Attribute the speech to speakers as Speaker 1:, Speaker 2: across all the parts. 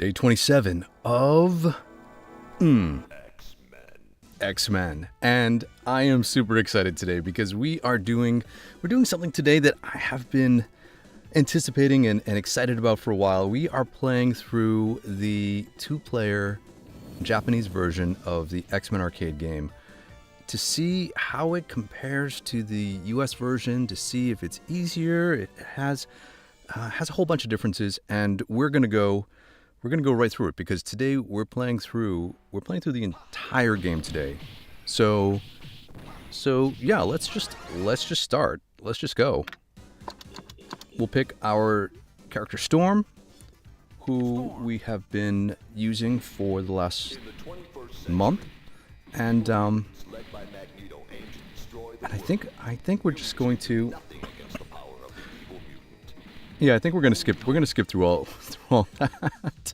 Speaker 1: Day 27 of Xmen. And I am super excited today because we're doing something today that I have been anticipating and excited about for a while. We are playing through the 2-player Japanese version of the Xmen arcade game to see how it compares to the US version, to see if it's easier. It has a whole bunch of differences, and we're gonna go right through it because today we're playing through the entire game today. So yeah, let's just start. Let's just go. We'll pick our character Storm, who we have been using for the last month, and I think we're just going to. Yeah, I think we're gonna skip through all that.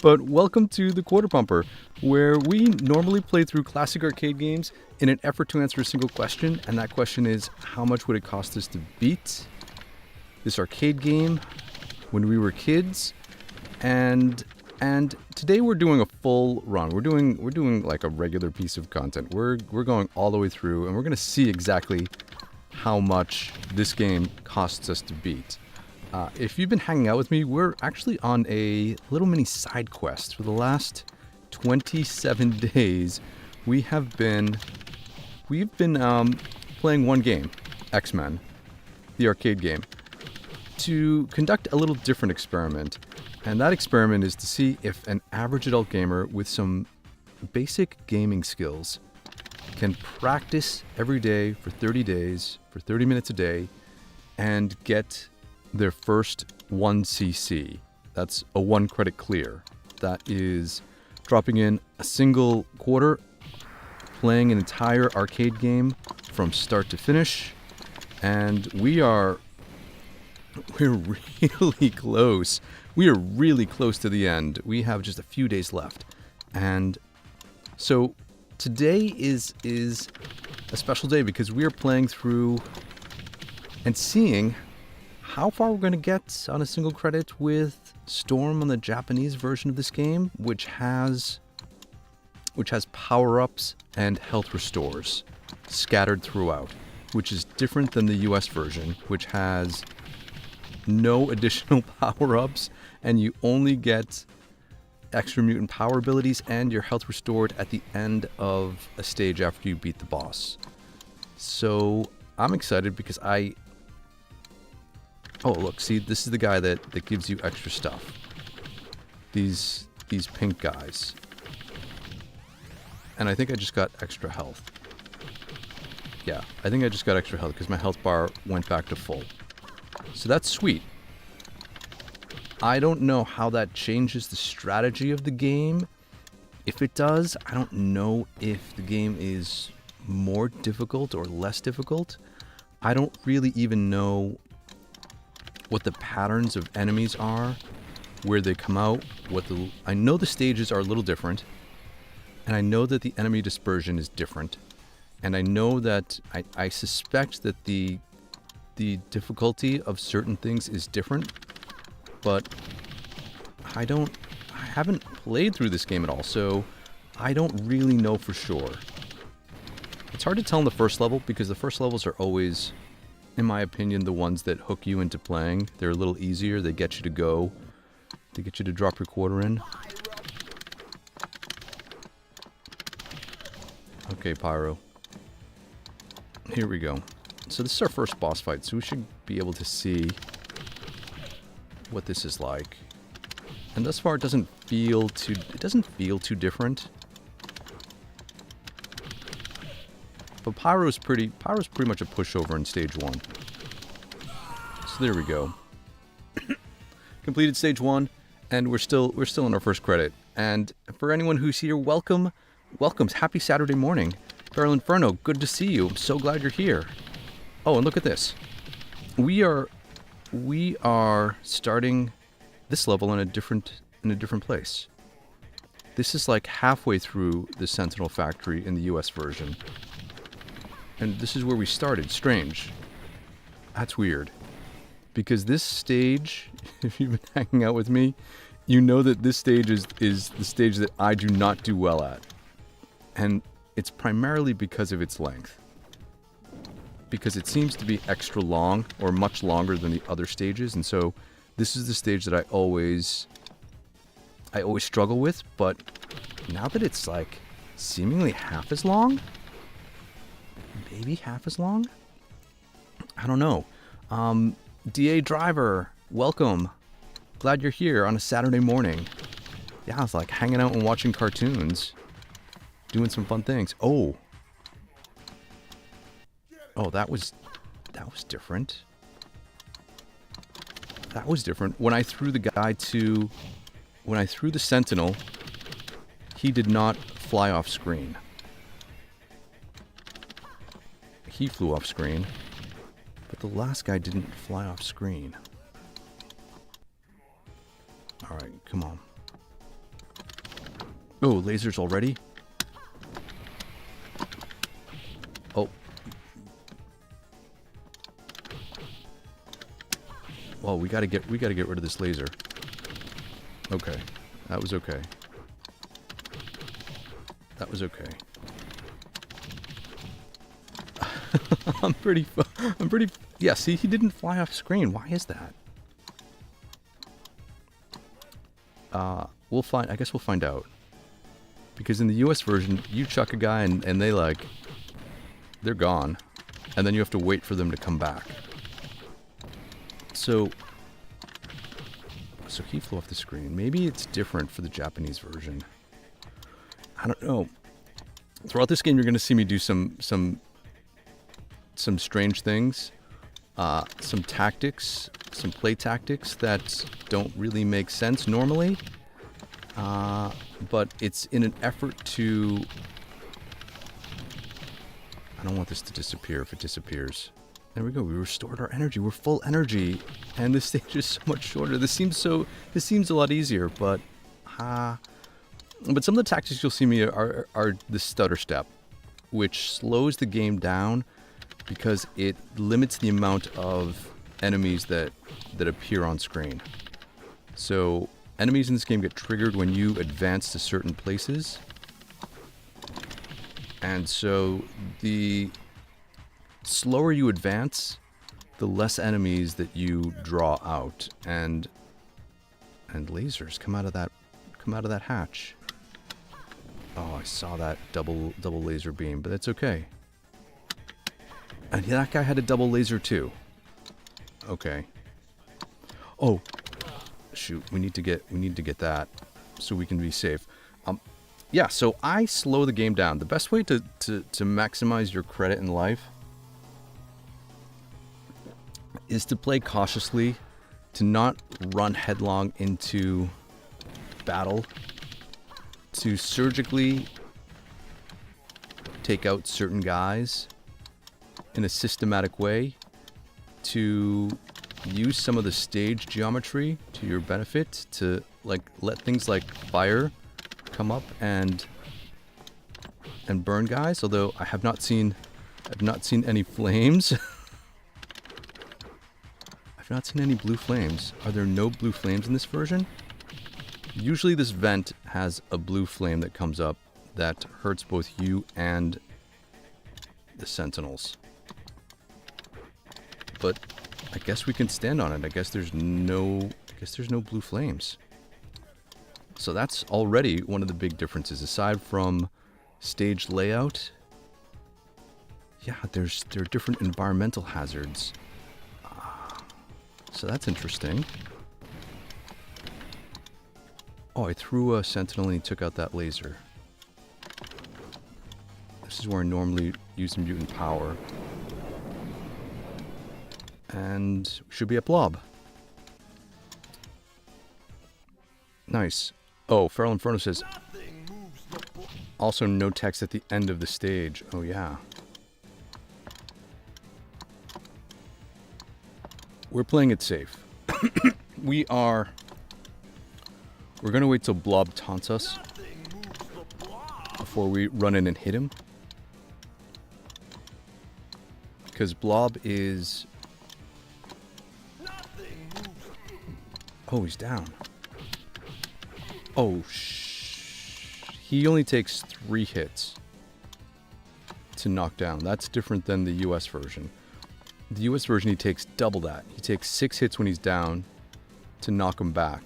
Speaker 1: But welcome to the Quarter Pumper, where we normally play through classic arcade games in an effort to answer a single question, and that question is, how much would it cost us to beat this arcade game when we were kids? And today we're doing a full run. We're doing like a regular piece of content. We're going all the way through, and we're gonna see exactly how much this game costs us to beat. If you've been hanging out with me, we're actually on a little mini side quest. For the last 27 days, we've been playing one game, Xmen, the arcade game, to conduct a little different experiment. And that experiment is to see if an average adult gamer with some basic gaming skills can practice every day for 30 days, for 30 minutes a day, and get their first 1cc. That's a 1 credit clear. That is dropping in a single quarter, playing an entire arcade game from start to finish, and we're really close. We are really close to the end. We have just a few days left. And so today is a special day because we are playing through and seeing how far we're going to get on a single credit with Storm on the Japanese version of this game, which has power-ups and health restores scattered throughout, which is different than the US version, which has no additional power-ups, and you only get extra mutant power abilities and your health restored at the end of a stage after you beat the boss. So I'm excited because oh, look, see, this is the guy that gives you extra stuff. These pink guys. And I think I just got extra health. Yeah, I think I just got extra health because my health bar went back to full. So that's sweet. I don't know how that changes the strategy of the game. If it does, I don't know if the game is more difficult or less difficult. I don't really even know what the patterns of enemies are, where they come out, I know the stages are a little different, and I know that the enemy dispersion is different, and I know that I suspect that the difficulty of certain things is different, but I haven't played through this game at all, so I don't really know for sure. It's hard to tell in the first level because the first levels are always, in my opinion, the ones that hook you into playing. They're a little easier. They get you to go. They get you to drop your quarter in. Okay, Pyro. Here we go. So this is our first boss fight, so we should be able to see what this is like. And thus far, it doesn't feel too different. But Pyro's pretty much a pushover in stage 1. So there we go. Completed stage 1, and we're still in our first credit. And for anyone who's here, welcome. Happy Saturday morning. Feral Inferno, good to see you. I'm so glad you're here. Oh, and look at this. We are starting this level in a different place. This is like halfway through the Sentinel Factory in the US version. And this is where we started. Strange. That's weird. Because this stage, if you've been hanging out with me, you know that this stage is the stage that I do not do well at. And it's primarily because of its length. Because it seems to be extra long, or much longer than the other stages, and so this is the stage that I always struggle with, but now that it's like seemingly half as long, maybe half as long, I don't know. DA Driver, welcome. Glad you're here on a Saturday morning. Yeah, I was like hanging out and watching cartoons, doing some fun things. Oh, that was different. That was different. When I threw the Sentinel, he did not fly off screen. He flew off screen, but the last guy didn't fly off screen. Alright, come on. Oh, lasers already? Oh. Well, we gotta get rid of this laser. Okay. That was okay. That was okay. I'm pretty... Yeah, see, he didn't fly off screen. Why is that? We'll find... I guess we'll find out. Because in the US version, you chuck a guy and they like... They're gone. And then you have to wait for them to come back. So he flew off the screen. Maybe it's different for the Japanese version. I don't know. Throughout this game, you're going to see me do some strange things, some tactics, some play tactics that don't really make sense normally. But it's in an effort to... I don't want this to disappear if it disappears. There we go. We restored our energy. We're full energy, and this stage is so much shorter. This seems a lot easier, but some of the tactics you'll see me are the stutter step, which slows the game down because it limits the amount of enemies that appear on screen. So enemies in this game get triggered when you advance to certain places, and so the slower you advance, the less enemies that you draw out, and lasers come out of that hatch. Oh, I saw that double laser beam, but that's okay. And that guy had a double laser too. Okay. Oh, shoot! We need to get that so we can be safe. Yeah. So I slow the game down. The best way to maximize your credit in life is to play cautiously, to not run headlong into battle, to surgically take out certain guys in a systematic way, to use some of the stage geometry to your benefit, to like let things like fire come up and burn guys, although I've not seen any flames. I've not seen any blue flames. Are there no blue flames in this version? Usually this vent has a blue flame that comes up that hurts both you and the Sentinels. But I guess we can stand on it. I guess there's no blue flames. So that's already one of the big differences. Aside from stage layout, yeah, there are different environmental hazards. So that's interesting. Oh, I threw a Sentinel and he took out that laser. This is where I normally use mutant power. And we should be at Blob. Nice. Oh, Feral Inferno says, also no text at the end of the stage. Oh, yeah. We're playing it safe. We're going to wait till Blob taunts us before we run in and hit him. Because Blob is... Oh, he's down. Oh, he only takes 3 hits to knock down. That's different than the US version. The US version, he takes double that. He takes 6 hits when he's down to knock him back.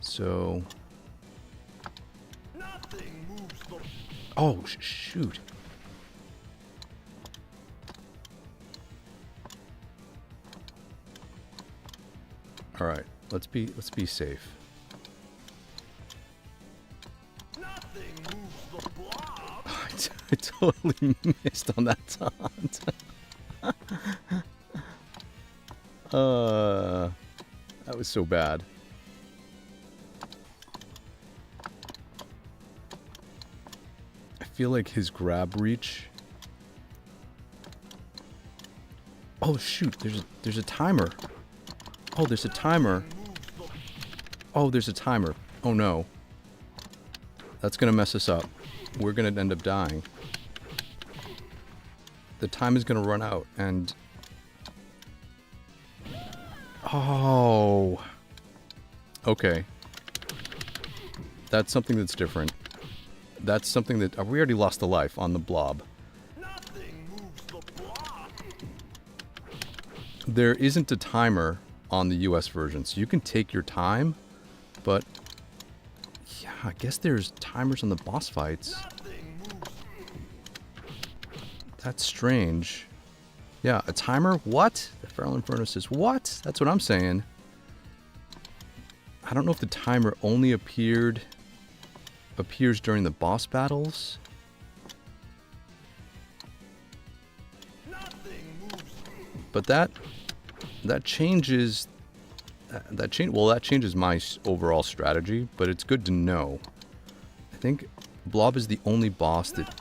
Speaker 1: So... Oh, shoot. All right, let's be safe.
Speaker 2: Nothing moves the blob.
Speaker 1: I totally missed on that taunt. That was so bad. I feel like his grab reach. Oh shoot! There's a timer. Oh, there's a timer. Oh, there's a timer. Oh no. That's gonna mess us up. We're gonna end up dying. The time is gonna run out, and... Oh. Okay. That's something that's different. That's something that... we already lost a life on the blob.
Speaker 2: Nothing moves the blob.
Speaker 1: There isn't a timer on the US version, so you can take your time, but... Yeah, I guess there's timers on the boss fights.
Speaker 2: Nothing moves.
Speaker 1: That's strange. Yeah, a timer? What? The Feral Inferno says, what? That's what I'm saying. I don't know if the timer only appears during the boss battles.
Speaker 2: Nothing moves.
Speaker 1: But that changes... that changes my overall strategy, but it's good to know. I think Blob is the only boss that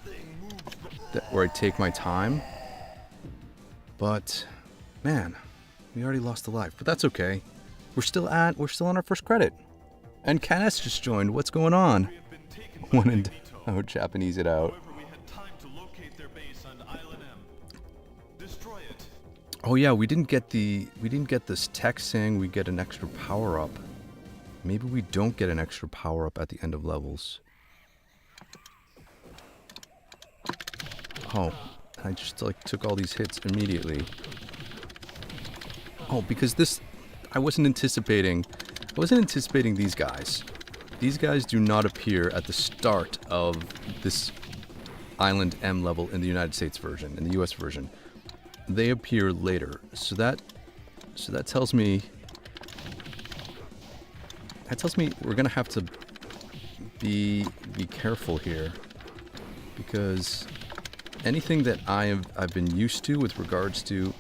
Speaker 1: where I take my time. But man, we already lost a life, but that's okay. We're still on our first credit. And Canes just joined. What's going on? Wanted to Japanese it out.
Speaker 2: However, we had time to locate their base on Island M. Destroy it.
Speaker 1: Oh yeah, we didn't get this text saying we get an extra power up. Maybe we don't get an extra power up at the end of levels. Oh, I just like took all these hits immediately. Oh, because this, I wasn't anticipating these guys. These guys do not appear at the start of this Island M level in the United States version, in the US version. They appear later. So that tells me we're gonna have to be careful here, because anything that I've been used to with regards to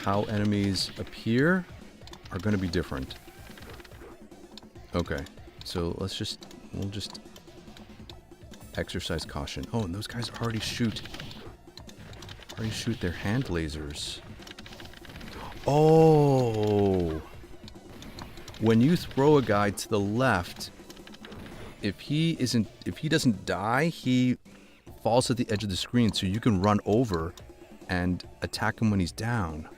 Speaker 1: how enemies appear are going to be different. Okay, so we'll just exercise caution. Oh, and those guys already shoot their hand lasers. Oh, when you throw a guy to the left, if he doesn't die, he falls at the edge of the screen, so you can run over and attack him when he's down.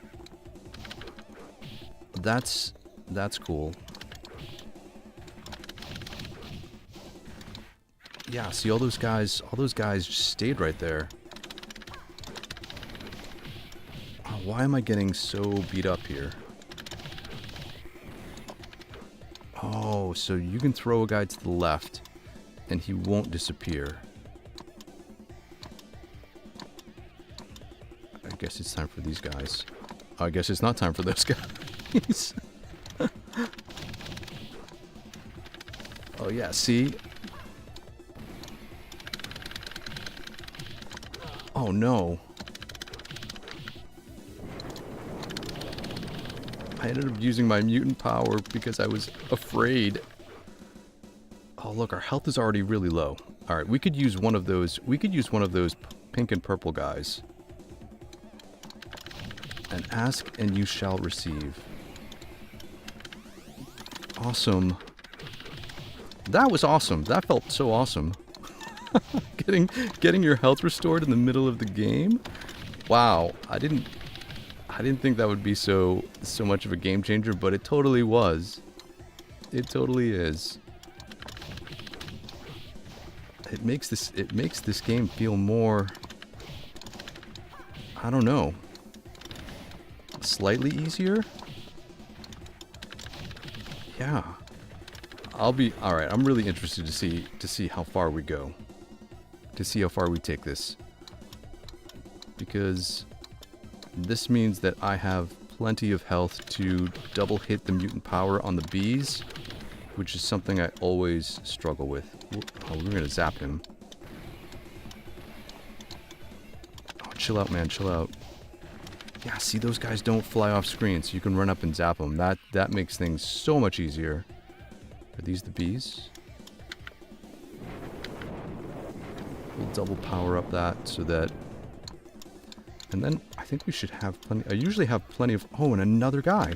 Speaker 1: That's cool. Yeah, see all those guys just stayed right there. Oh, why am I getting so beat up here? Oh, so you can throw a guy to the left and he won't disappear. I guess it's time for these guys. I guess it's not time for those guys. Oh yeah, see? Oh no. I ended up using my mutant power because I was afraid. Oh look, our health is already really low. Alright, we could use one of those pink and purple guys. And ask and you shall receive. Awesome. That was awesome. That felt so awesome. Getting your health restored in the middle of the game? Wow. I didn't think that would be so much of a game changer, but it totally was. It totally is. it makes this game feel more, I don't know, slightly easier. Yeah. Alright, I'm really interested to see how far we go. To see how far we take this. Because this means that I have plenty of health to double hit the mutant power on the bees, which is something I always struggle with. Oh, we're gonna zap him. Oh, chill out, man, chill out. Yeah, see, those guys don't fly off screen, so you can run up and zap them. That makes things so much easier. Are these the bees? We'll double power up that so that... And then I think we should have plenty... I usually have plenty of... Oh, and another guy.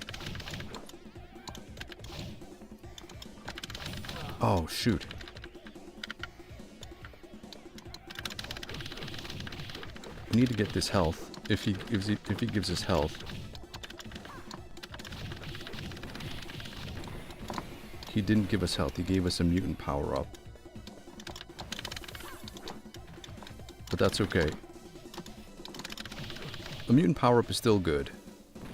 Speaker 1: Oh, shoot. We need to get this health. If he gives us health. He didn't give us health. He gave us a mutant power up. But that's okay. The mutant power up is still good.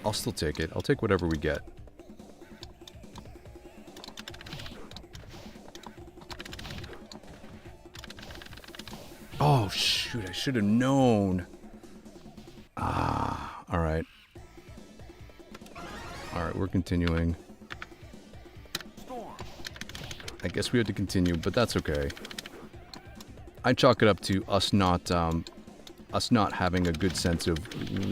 Speaker 1: I'll still take it. I'll take whatever we get. Oh, shoot. I should have known. Ah, alright. Alright, we're continuing. I guess we had to continue, but that's okay. I chalk it up to us not having a good sense of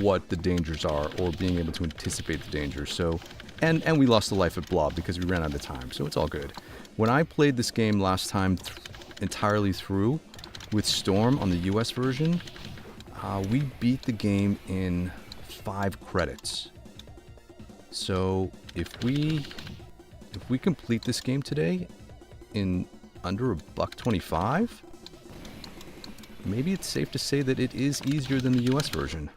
Speaker 1: what the dangers are, or being able to anticipate the dangers. So, and we lost a life at Blob because we ran out of time, so it's all good. When I played this game last time entirely through with Storm on the US version, we beat the game in 5 credits. So if we complete this game today in under $1.25, maybe it's safe to say that it is easier than the US version.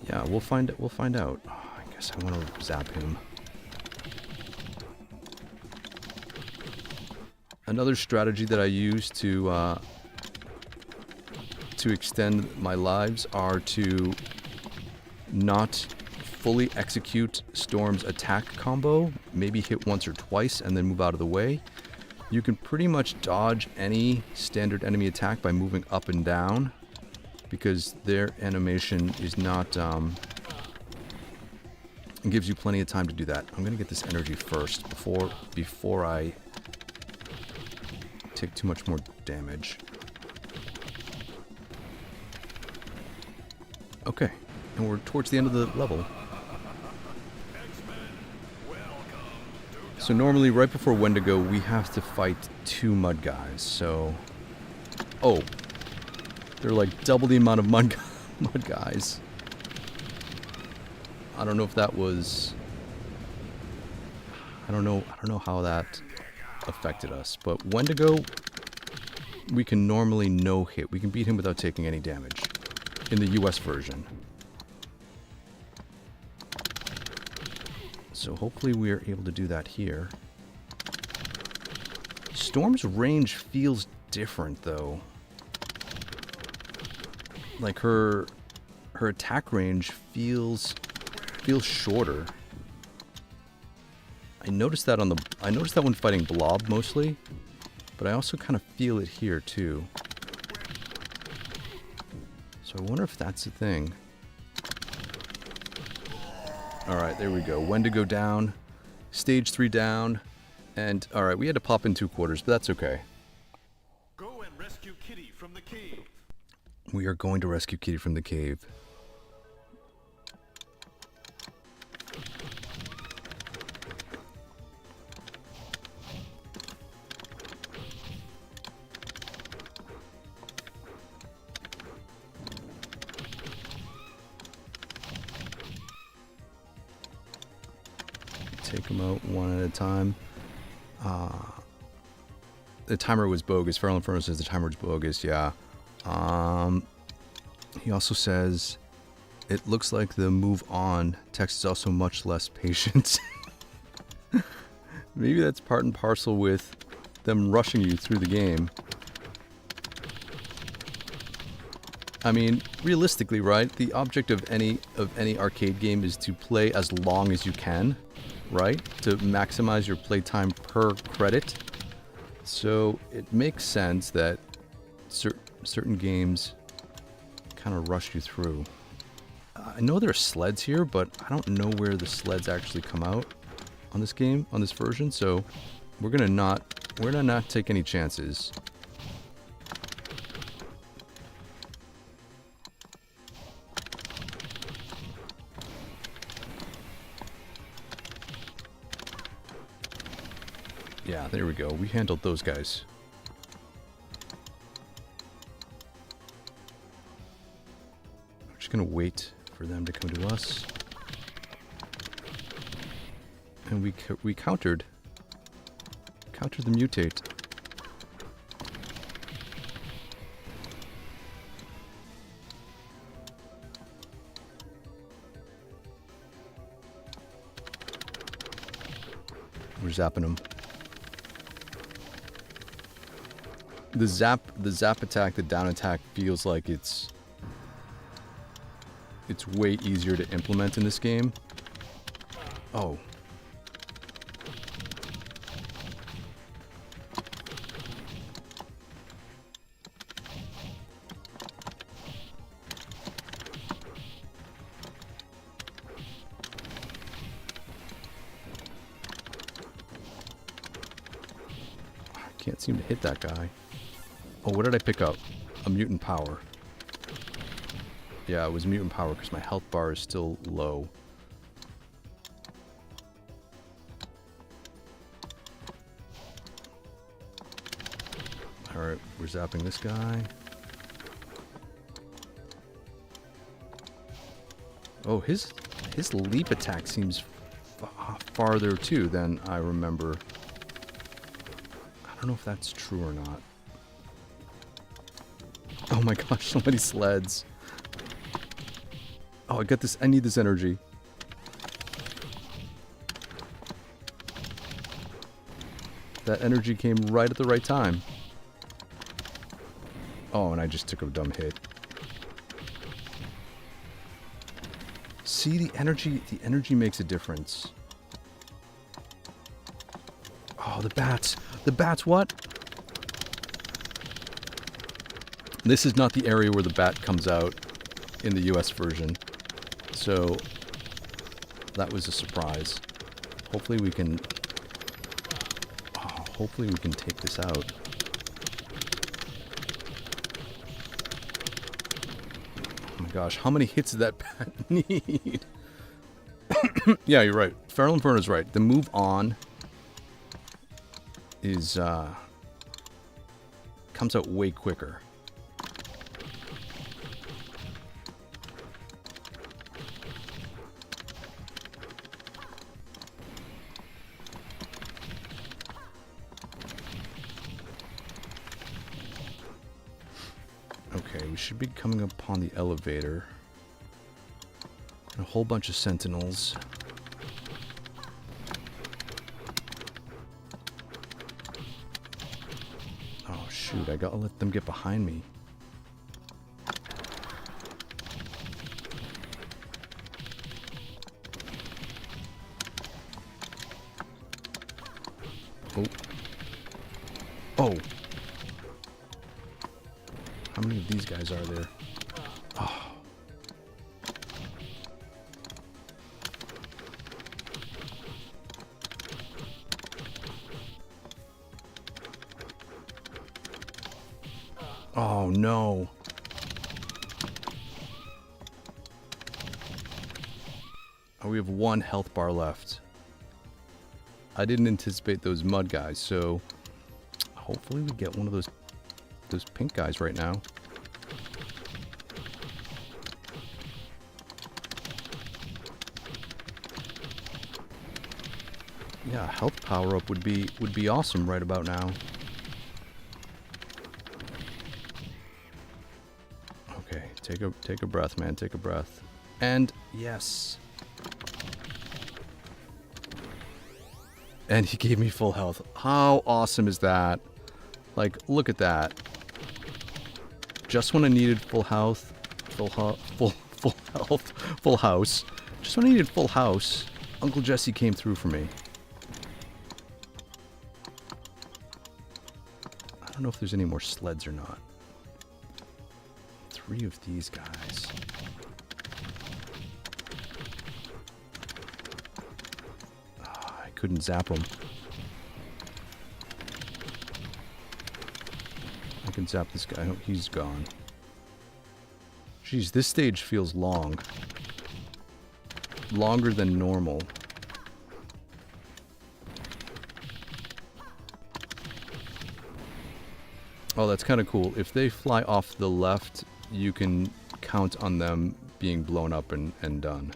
Speaker 1: Yeah, we'll find out. Oh, I guess I want to zap him. Another strategy that I use to extend my lives are to not fully execute Storm's attack combo, maybe hit once or twice and then move out of the way. You can pretty much dodge any standard enemy attack by moving up and down, because their animation is not it gives you plenty of time to do that. I'm gonna get this energy first before I take too much more damage. Okay, and we're towards the end of the level. So normally, right before Wendigo, we have to fight 2 mud guys, so... Oh. They're like double the amount of mud guys. I don't know if that was... I don't know how that affected us, but Wendigo, we can normally no-hit. We can beat him without taking any damage in the US version. So hopefully we are able to do that here. Storm's range feels different, though. Like her attack range feels shorter. I noticed that when fighting Blob mostly, but I also kind of feel it here too. So I wonder if that's a thing. Alright, there we go. Wendigo down. Stage 3 down. And, alright, we had to pop in 2 quarters, but that's okay.
Speaker 2: Go and rescue Kitty from the cave.
Speaker 1: We are going to rescue Kitty from the cave. Take them out one at a time. The timer was bogus. Feral Inferno says the timer was bogus, yeah. He also says, it looks like the move on text is also much less patient. Maybe that's part and parcel with them rushing you through the game. I mean, realistically, right? The object of any arcade game is to play as long as you can, right? To maximize your playtime per credit. So it makes sense that certain games kind of rush you through. I know there are sleds here, but I don't know where the sleds actually come out on this game, on this version. So we're gonna not take any chances. Yeah, there we go. We handled those guys. We're just gonna wait for them to come to us. And we countered the mutate. We're zapping them. The zap attack, the down attack feels like it's way easier to implement in this game. Oh. I can't seem to hit that guy. Oh, what did I pick up? A mutant power. Yeah, it was mutant power because my health bar is still low. Alright, we're zapping this guy. Oh, his leap attack seems farther too than I remember. I don't know if that's true or not. Oh my gosh, so many sleds. Oh, I got this. I need this energy. That energy came right at the right time. Oh, and I just took a dumb hit. See, the energy makes a difference. Oh, the bats. The bats, what? This is not the area where the bat comes out in the US version. So that was a surprise. Hopefully we can take this out. Oh my gosh, how many hits did that bat need? Yeah, you're right. Feral Inferno's right. The move on is comes out way quicker. Okay, we should be coming upon the elevator. A whole bunch of sentinels. Oh shoot, I gotta let them get behind me. Oh. Oh. How many of these guys are there? Oh. Oh no. Oh, we have one health bar left. I didn't anticipate those mud guys, so hopefully we get one of those pink guys right now. Yeah, health power up would be awesome right about now. Okay, take a breath, man. Take a breath. And yes. And he gave me full health. How awesome is that? Like, look at that. Just when I needed full health, full health, full house. Just when I needed full house, Uncle Jesse came through for me. I don't know if there's any more sleds or not. 3 of these guys. I couldn't zap them. I can zap this guy. Oh, he's gone. Jeez, this stage feels long. Longer than normal. Oh, that's kind of cool. If they fly off the left, you can count on them being blown up and done.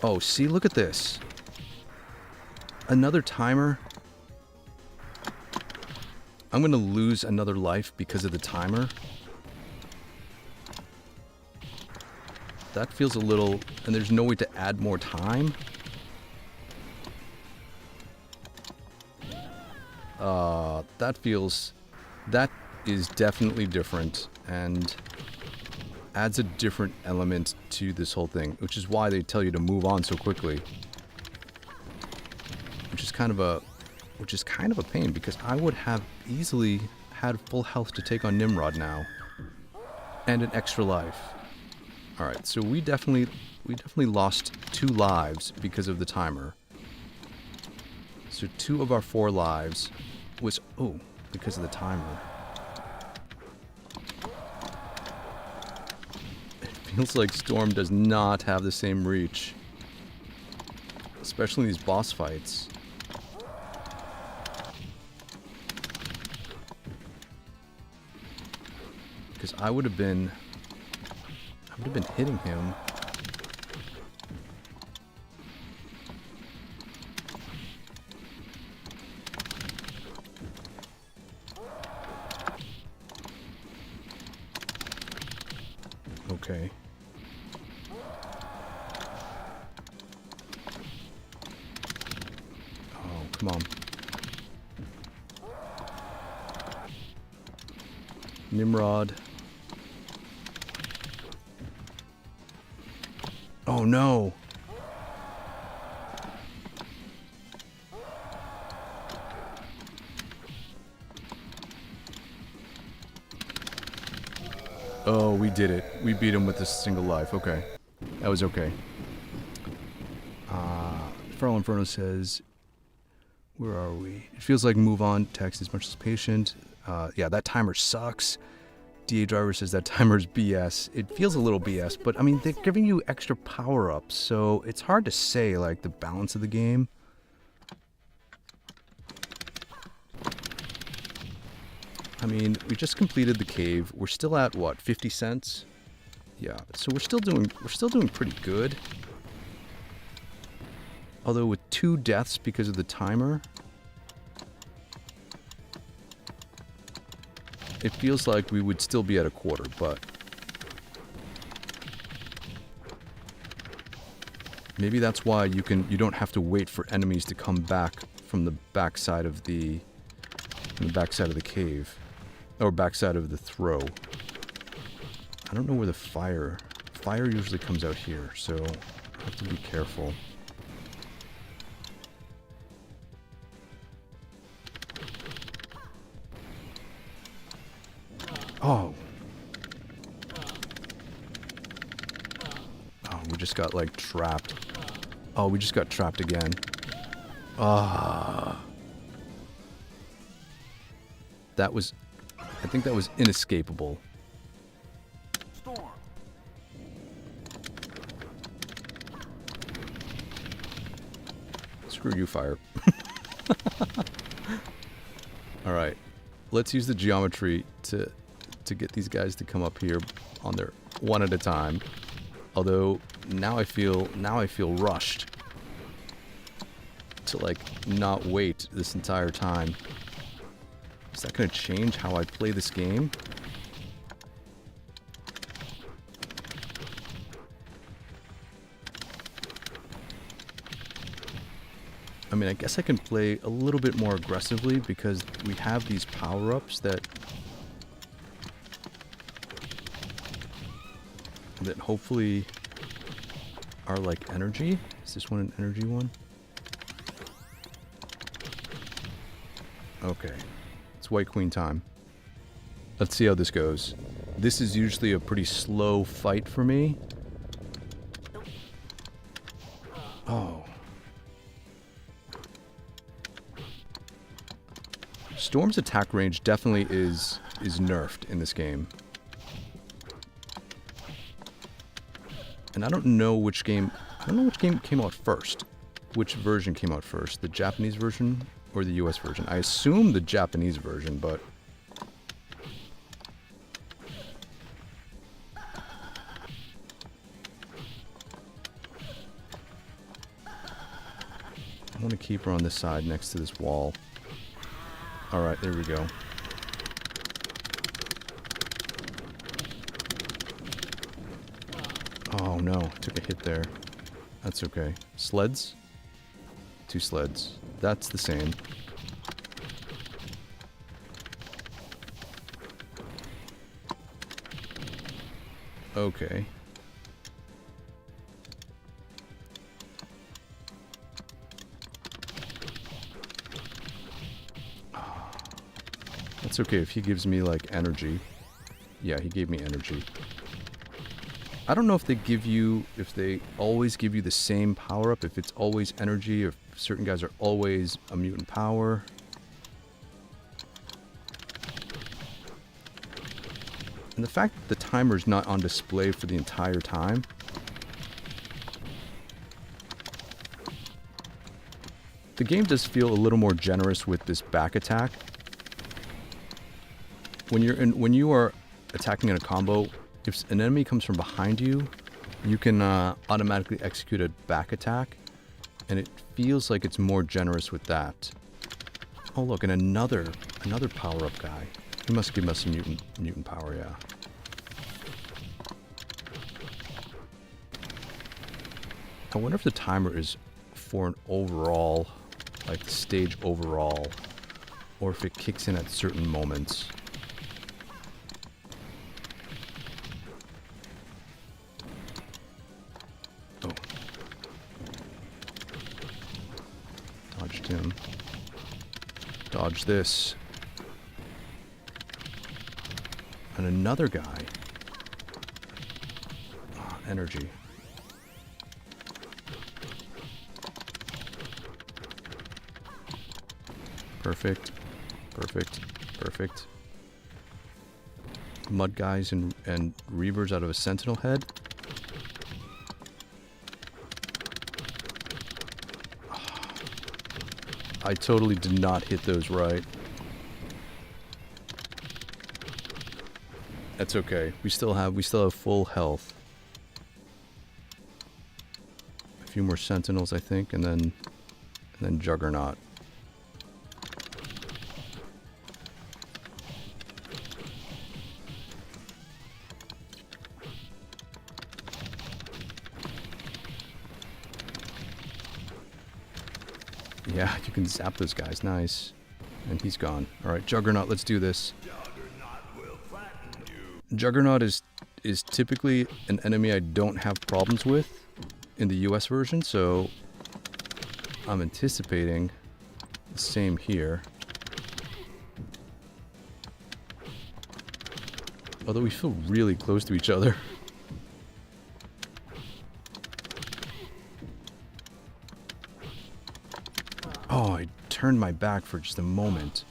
Speaker 1: Oh, see, look at this. Another timer. I'm gonna lose another life because of the timer. That feels a little... And there's no way to add more time? That feels... That is definitely different, and adds a different element to this whole thing, which is why they tell you to move on so quickly. Which is kind of a pain, because I would have easily had full health to take on Nimrod now. And an extra life. Alright, so we definitely lost 2 lives because of the timer. So 2 of our 4 lives was, oh, because of the timer. It feels like Storm does not have the same reach. Especially in these boss fights. Because I would have been hitting him. Okay. Oh, come on. Nimrod. Oh no. Oh, we did it. We beat him with a single life. Okay. That was okay. Feral Inferno says, where are we? It feels like move on text is much less patient. Yeah, that timer sucks. DA Driver says that timer's BS. It feels a little BS, but I mean, they're giving you extra power-ups, so it's hard to say, like, the balance of the game. I mean, we just completed the cave. We're still at, what, 50 cents? Yeah, so we're still doing pretty good. Although with 2 deaths because of the timer, it feels like we would still be at a quarter, but maybe that's why you don't have to wait for enemies to come back from the backside of the cave, or backside of the throw. I don't know where the fire usually comes out here, so I have to be careful. Oh. Oh, we just got, like, trapped. Oh, we just got trapped again. Ah. That was... I think that was inescapable.
Speaker 2: Storm.
Speaker 1: Screw you, fire. Alright. Let's use the geometry to get these guys to come up here on their one at a time. Although now I feel rushed. to, like, not wait this entire time. Is that going to change how I play this game? I mean, I guess I can play a little bit more aggressively because we have these power-ups that hopefully are like energy. Is this one an energy one? Okay. It's White Queen time. Let's see how this goes. This is usually a pretty slow fight for me. Oh. Storm's attack range definitely is nerfed in this game. And I don't know which game came out first. Which version came out first? The Japanese version or the US version? I assume the Japanese version, but I want to keep her on this side next to this wall. Alright, there we go. Oh no, took a hit there. That's okay. Sleds? 2 sleds. That's the same. Okay. That's okay if he gives me, like, energy. Yeah, he gave me energy. I don't know if they always give you the same power-up, if it's always energy, or if certain guys are always a mutant power. And the fact that the timer's not on display for the entire time. The game does feel a little more generous with this back attack. When you are attacking in a combo, if an enemy comes from behind you, you can automatically execute a back attack, and it feels like it's more generous with that. Oh look, and another power-up guy. He must give us some mutant power, yeah. I wonder if the timer is for an overall, like stage overall, or if it kicks in at certain moments. Dodged him. Dodge this. And another guy. Oh, energy. Perfect. Perfect. Perfect. Mud guys and reavers out of a sentinel head. I totally did not hit those right. That's okay. We still have full health. A few more sentinels, I think, and then Juggernaut. Yeah, you can zap those guys. Nice. And he's gone. Alright, Juggernaut, let's do this. Juggernaut is typically an enemy I don't have problems with in the US version, so I'm anticipating the same here. Although we feel really close to each other. Oh, I turned my back for just a moment.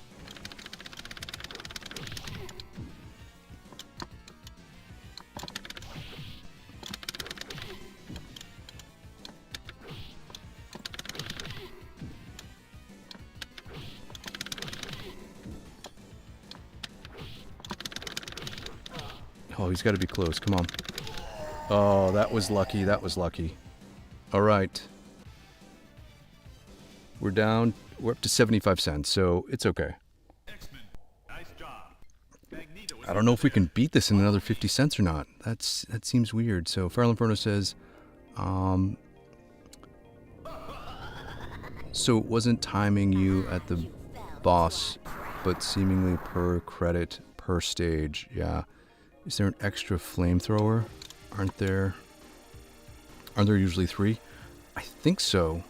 Speaker 1: Oh, he's got to be close. Come on. Oh, that was lucky. That was lucky. All right. We're down. We're up to 75 cents, so it's okay.
Speaker 2: Xmen, nice job. Magneto is
Speaker 1: I don't know if we can beat this in another 50 cents or not. That seems weird. So Feral Inferno says, so it wasn't timing you at the boss, but seemingly per credit per stage. Yeah. Is there an extra flamethrower? Aren't there usually 3? I think so.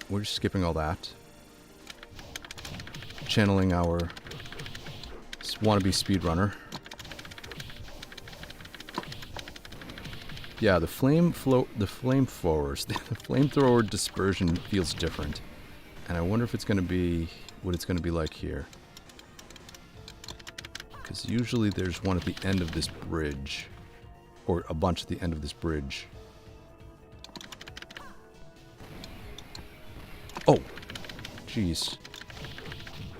Speaker 1: We're just skipping all that. Channeling our wannabe speedrunner. Yeah, the flamethrower dispersion feels different. And I wonder if it's going to be what it's going to be like here. Because usually there's one at the end of this bridge. Or a bunch at the end of this bridge. Oh, jeez.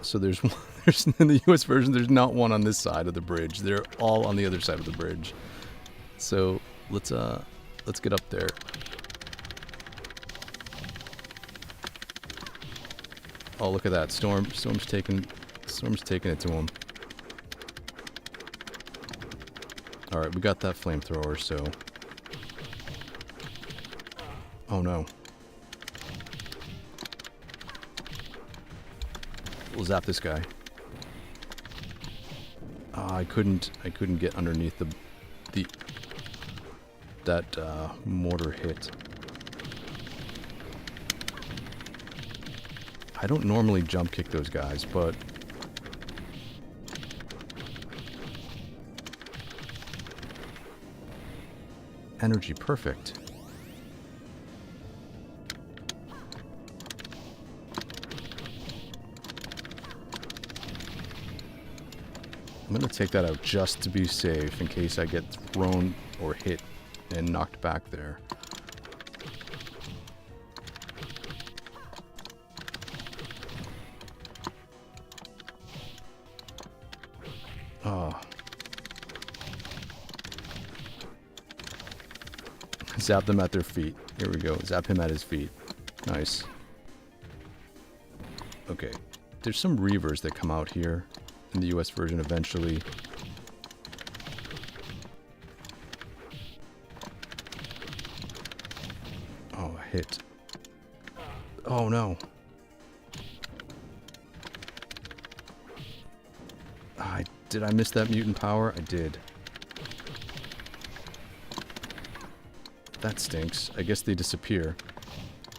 Speaker 1: So there's one, in the US version, there's not one on this side of the bridge. They're all on the other side of the bridge. So let's get up there. Oh, look at that. Storm's taking it to him. All right, we got that flamethrower, so. Oh no. We'll zap this guy. I couldn't get underneath that mortar hit. I don't normally jump kick those guys, but energy perfect. I'm gonna take that out just to be safe in case I get thrown or hit and knocked back there. Oh. Zap them at their feet. Here we go. Zap him at his feet. Nice. Okay. There's some Reavers that come out here in the US version eventually. Oh, a hit. Oh no. Did I miss that mutant power? I did. That stinks. I guess they disappear.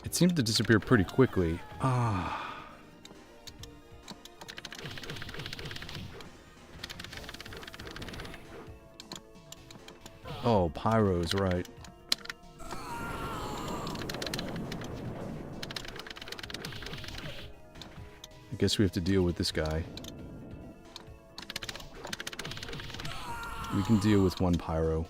Speaker 1: It seemed to disappear pretty quickly. Ah. Oh, Pyro's right. I guess we have to deal with this guy. We can deal with one Pyro.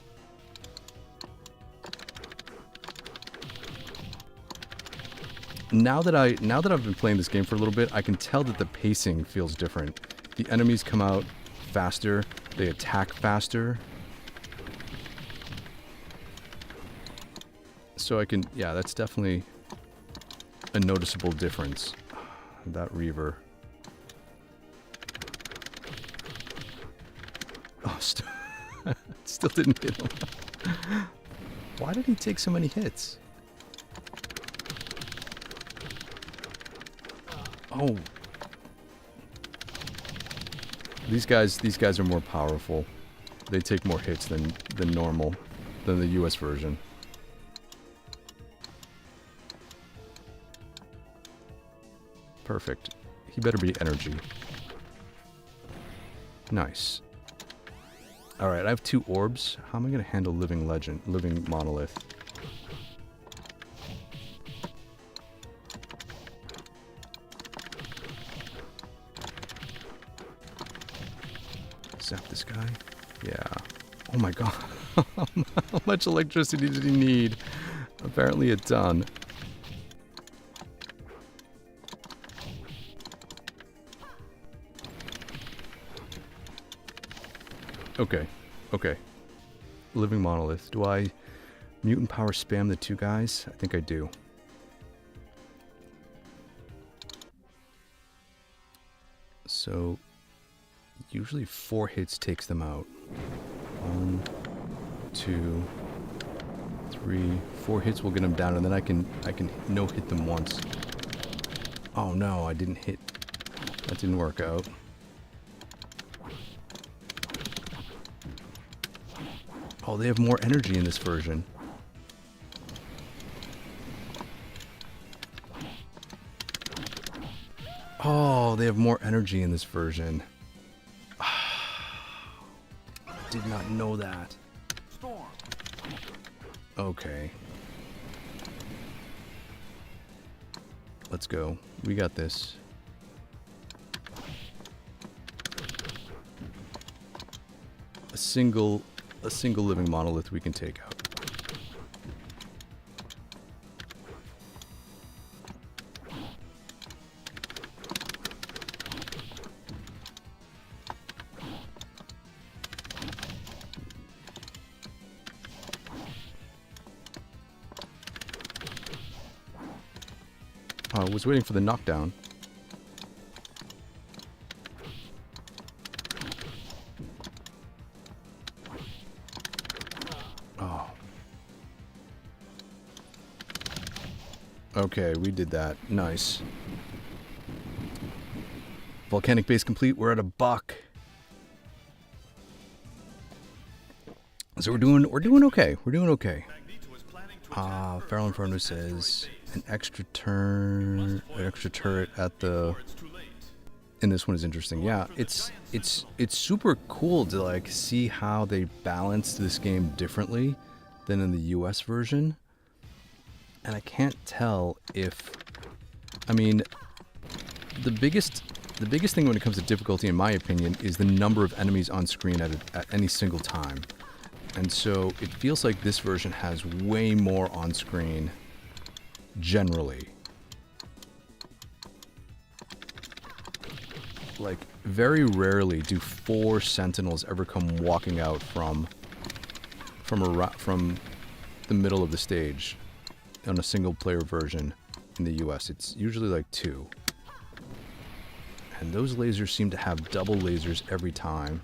Speaker 1: Now that I've been playing this game for a little bit, I can tell that the pacing feels different. The enemies come out faster, they attack faster. So I can, yeah, that's definitely a noticeable difference. That Reaver. Oh, still didn't hit him. Why did he take so many hits? Oh. These guys are more powerful. They take more hits than normal, than the US version. Perfect. He better be energy. Nice. Alright, I have 2 orbs. How am I going to handle living monolith? Zap this guy. Yeah. Oh my god. How much electricity did he need? Apparently a ton. Okay. Okay. Living monolith. Do I Mutant power spam the 2 guys? I think I do. So, usually 4 hits takes them out. 1, 2, 3, 4 hits will get them down, and then I can no hit them once. Oh no, I didn't hit. That didn't work out. Oh, they have more energy in this version. Oh, they have more energy in this version. Did not know that.
Speaker 2: Storm.
Speaker 1: Okay. Let's go. We got this. A single living monolith we can take out. I was waiting for the knockdown. Oh. Okay, we did that. Nice. Volcanic base complete. We're at $1. So we're doing okay. We're doing okay.
Speaker 2: Magneto is planning to attack Earth
Speaker 1: Feral
Speaker 2: from
Speaker 1: Inferno
Speaker 2: an
Speaker 1: says
Speaker 2: asteroid base.
Speaker 1: an extra turret at the
Speaker 2: Before it's too late.
Speaker 1: in this one is interesting. Yeah, it's super cool to like see how they balanced this game differently than in the US version. And I can't tell if, I mean, the biggest thing when it comes to difficulty, in my opinion, is the number of enemies on screen at any single time. And so it feels like this version has way more on screen generally. Like, very rarely do 4 sentinels ever come walking out from the middle of the stage on a single player version in the US. It's usually like 2. And those lasers seem to have double lasers every time.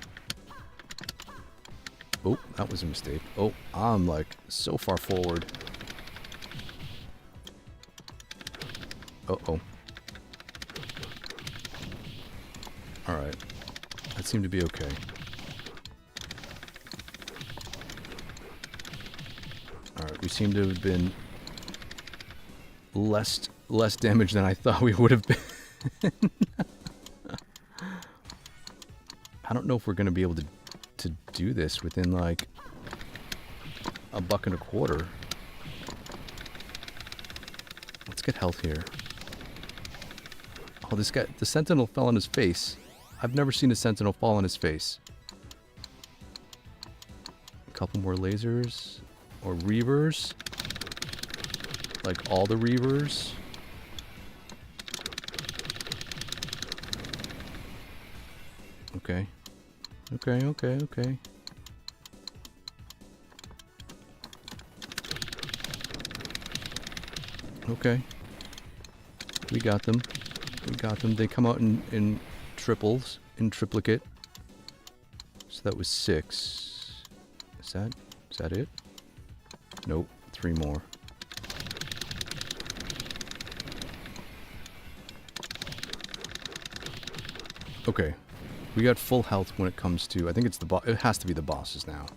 Speaker 1: Oh, that was a mistake. Oh, I'm like so far forward. Uh-oh. Alright. That seemed to be okay. Alright, we seem to have been less damage than I thought we would have been. I don't know if we're going to be able to do this within like $1.25. Let's get health here. Oh, this guy, the sentinel fell on his face. I've never seen a sentinel fall on his face. A couple more lasers or reavers. Like all the reavers. Okay. Okay. Okay. We got them. They come out in triples, in triplicate. So that was 6. Is that it? Nope. 3 more. Okay. We got full health when it comes to, I think it's the boss. It has to be the bosses now.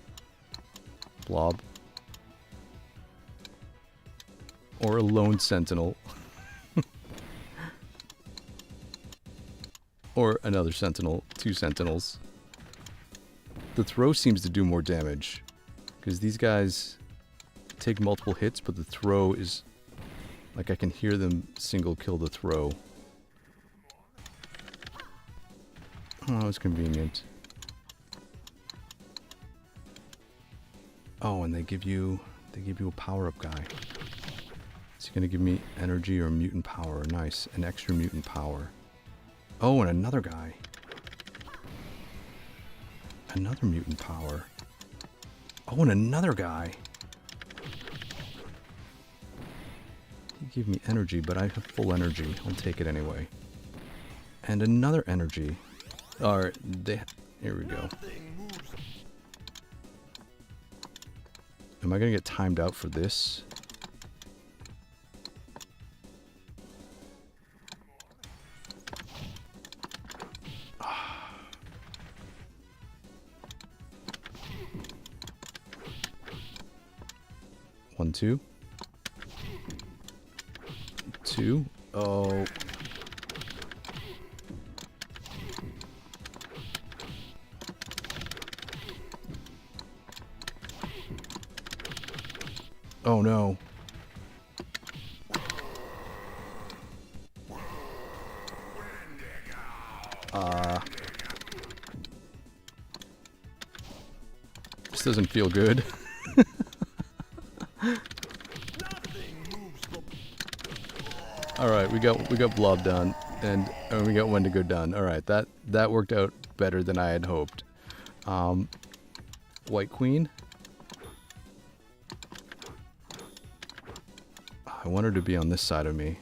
Speaker 1: Blob. Or a lone sentinel. Or another sentinel. 2 sentinels. The throw seems to do more damage. Because these guys take multiple hits, but the throw is... Like I can hear them single kill the throw. Oh, that was convenient. Oh, and they give you a power-up guy. Is he gonna give me energy or mutant power? Nice, an extra mutant power. Oh, and another guy. Another mutant power. Oh, and another guy. He gave me energy, but I have full energy. I'll take it anyway. And another energy. Alright, here we go. Am I gonna get timed out for this? One, two. Two. Oh. Oh no. This doesn't feel good. All right, we got blob done, and we got Wendigo done. All right, that worked out better than I had hoped. White Queen. I want her to be on this side of me.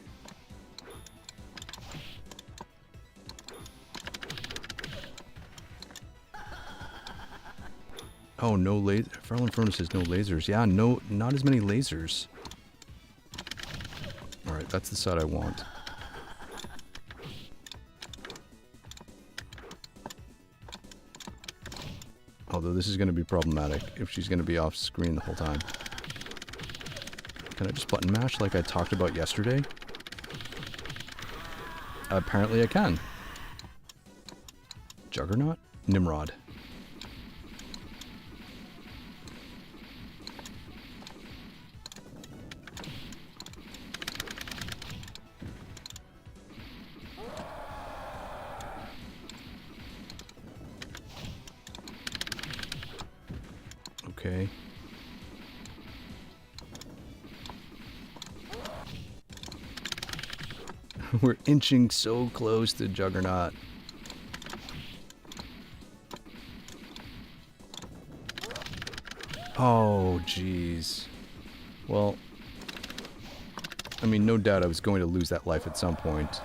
Speaker 1: Oh, no laser. Feral Inferno says no lasers. Yeah, no, not as many lasers. Alright, that's the side I want. Although this is going to be problematic if she's going to be off screen the whole time. Can I just button mash like I talked about yesterday? Apparently I can. Juggernaut? Nimrod. Okay. We're inching so close to Juggernaut. Oh, jeez. Well, I mean, no doubt I was going to lose that life at some point.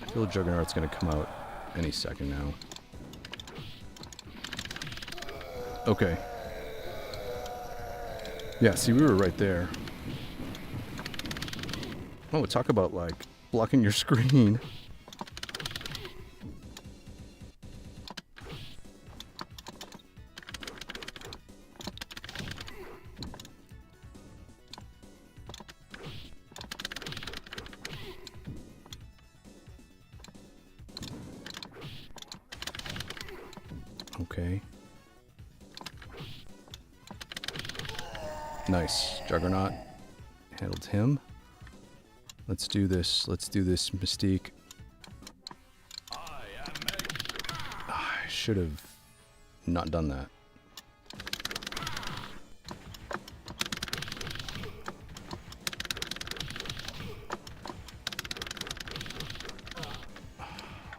Speaker 1: I feel Juggernaut's going to come out any second now. Okay. Yeah, see, we were right there. Oh, talk about, like, blocking your screen. Okay. Nice. Juggernaut handled him. Let's do this. Let's do this Mystique. I should have not done that.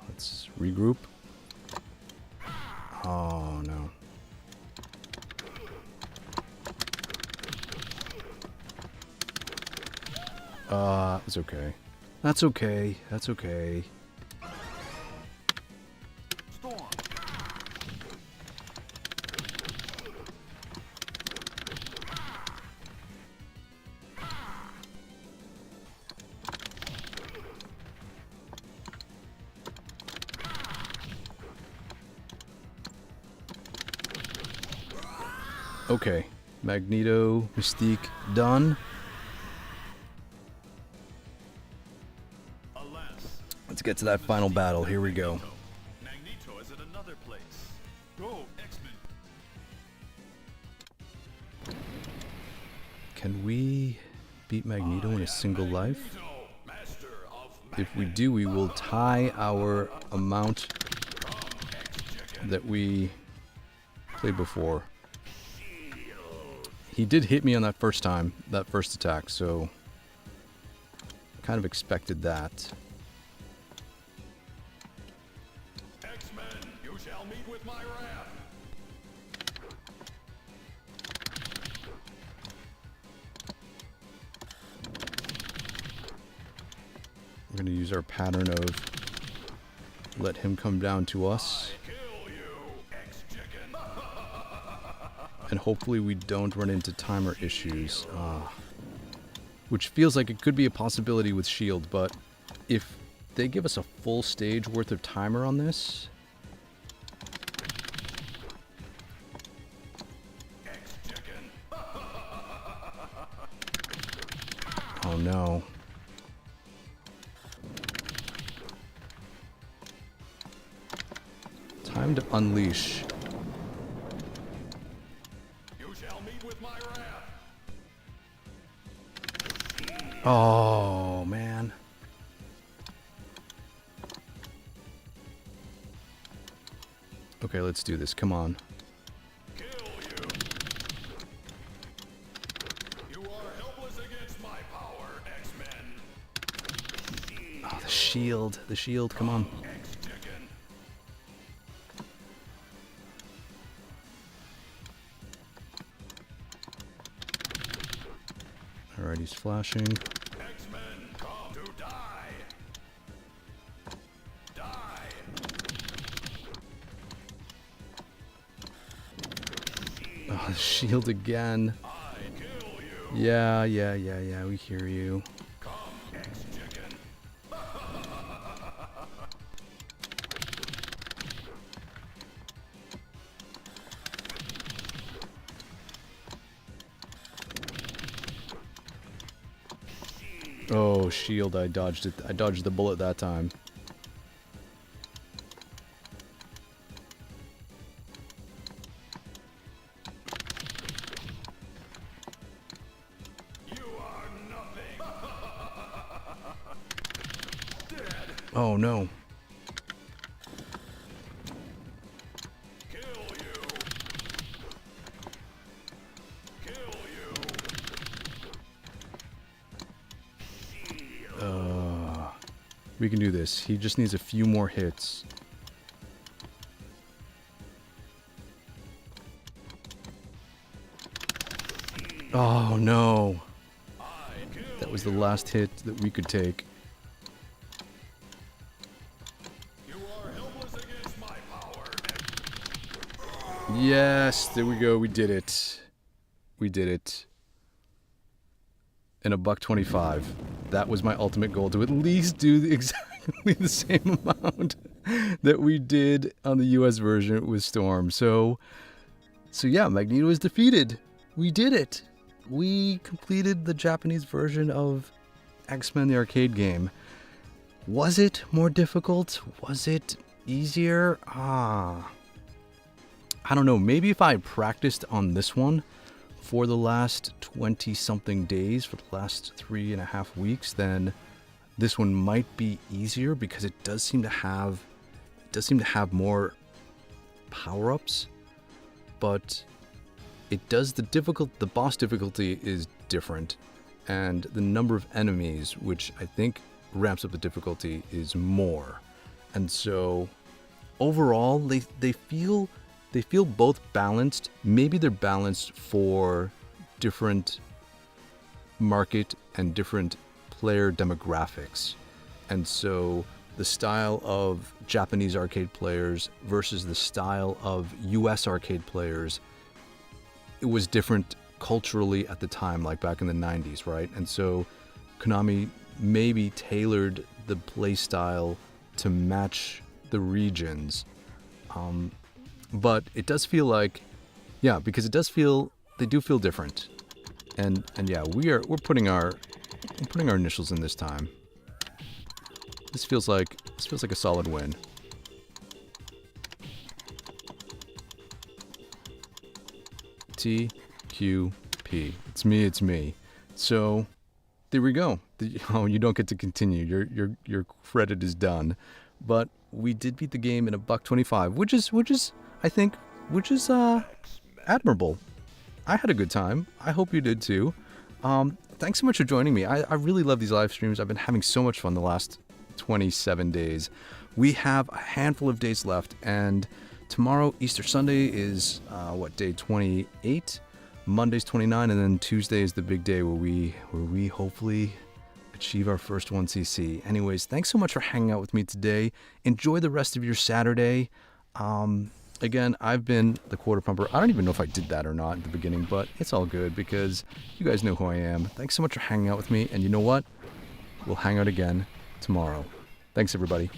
Speaker 1: Let's regroup. Oh, no. It's okay. That's okay. That's okay.
Speaker 2: Storm.
Speaker 1: Okay. Magneto, Mystique, done. Let's get to that final battle. Here we go.
Speaker 2: Magneto is at another place. Go, Xmen.
Speaker 1: Can we beat Magneto in a single life? If we do, we will tie our amount that we played before. He did hit me on that first time, that first attack, so I kind of expected that.
Speaker 2: Xmen, you're You shall meet with my wrath.
Speaker 1: We're going to use our pattern of let him come down to us.
Speaker 2: I kill you, ex-chicken.
Speaker 1: And hopefully we don't run into timer issues. Which feels like it could be a possibility with Shield, but if they give us a full stage worth of timer on this...
Speaker 2: Ex-chicken.
Speaker 1: Oh no. Time to unleash.
Speaker 2: You shall meet with my wrath.
Speaker 1: Oh, man. Okay, let's do this. Come on.
Speaker 2: Kill you. You are helpless against my power, Xmen.
Speaker 1: Oh, the shield. The shield. Come on.
Speaker 2: Ex-chicken.
Speaker 1: Alright, he's flashing.
Speaker 2: Xmen, come to die. Die.
Speaker 1: Oh, the shield again.
Speaker 2: I kill you.
Speaker 1: Yeah, we hear you.
Speaker 2: Come, ex-chicken.
Speaker 1: Oh, shield, I dodged it. I dodged the bullet that time.
Speaker 2: You are nothing. Dead.
Speaker 1: Oh, no.
Speaker 2: Kill you. Kill you.
Speaker 1: We can do this. He just needs a few more hits. Oh, no. That was the last hit that we could take.
Speaker 2: You are helpless against my power.
Speaker 1: Yes, there we go. We did it. We did it. In a $1.25. That was my ultimate goal, to at least do exactly the same amount that we did on the US version with Storm. So yeah, Magneto is defeated. We did it. We completed the Japanese version of X-Men the arcade game. Was it more difficult? Was it easier? I don't know. Maybe if I practiced on this one for the last 20-something days, for the last 3.5 weeks, then this one might be easier, because it does seem to have more power-ups, but it does the boss difficulty is different, and the number of enemies, which I think ramps up the difficulty, is more. And so overall they feel both balanced. Maybe they're balanced for different market and different player demographics. And so the style of Japanese arcade players versus the style of US arcade players, it was different culturally at the time, like back in the 90s, right? And so Konami maybe tailored the play style to match the regions. But it does feel like, yeah, because they do feel different. And yeah, we're putting our initials in this time. This feels like a solid win. TQP. It's me. So there we go. Oh, you don't get to continue. Your credit is done. But we did beat the game in a $1.25, which is I think admirable. I had a good time. I hope you did too. Thanks so much for joining me. I really love these live streams. I've been having so much fun the last 27 days. We have a handful of days left, and tomorrow, Easter Sunday, is day 28? Monday's 29, and then Tuesday is the big day where we hopefully achieve our first 1cc. Anyways, thanks so much for hanging out with me today. Enjoy the rest of your Saturday. Again, I've been the Quarter Pumper. I don't even know if I did that or not at the beginning, but it's all good because you guys know who I am. Thanks so much for hanging out with me, and you know what? We'll hang out again tomorrow. Thanks, everybody.